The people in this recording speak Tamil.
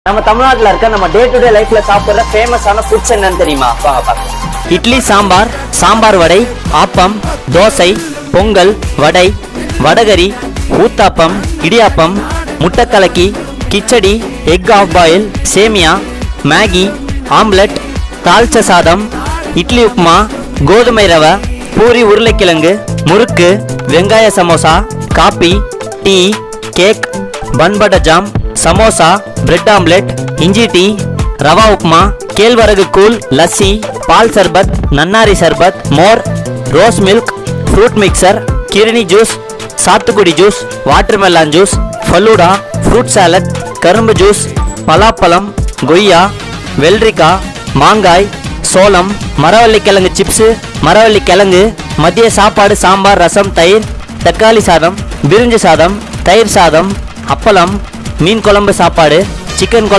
நம்ம தமிழ்நாட்டுல இருக்க நம்ம டே டு டே லைஃப்ல சாப்பிடுற ஃபேமஸான ஃபுட்ஸ் என்னன்னு தெரியுமா? வாங்க பார்க்கலாம். இட்லி சாம்பார், சாம்பார் வடை, ஆப்பம், தோசை, பொங்கல், வடை, வடகரி, ஊத்தாப்பம், இடியாப்பம், முட்டைக்கலக்கி, kichadi, egg half boil, semiya, Maggi, omelette, dalcha சாதம், இட்லி உப்புமா, கோதுமை ரவை, பூரி உருளைக்கிழங்கு, முறுக்கு, வெங்காய samosa, coffee, tea, cake, bun butter jam, samosa, bread omelette, இஞ்சி டீ, ரவா உப்புமா, கேழ்வரகு கூழ், லஸ்ஸி, பால் சர்பத், நன்னாரி சர்பத், மோர், ரோஸ் மில்க், ஃப்ரூட் மிக்சர், கிருணி ஜூஸ், சாத்துக்குடி juice, watermelon juice, falooda, fruit salad, கரும்பு ஜூஸ், பலாப்பழம், கொய்யா, வெள்ளரிக்காய், மாங்காய், சோளம், மரவள்ளிக்கிழங்கு சிப்ஸு, மரவள்ளிக்கிழங்கு, மதிய சாப்பாடு சாம்பார், ரசம், தயிர், தக்காளி சாதம், பிரிஞ்சு சாதம், தயிர் சாதம், அப்பளம், மீன் குழம்பு சாப்பாடு, சிக்கன் குழம்பு.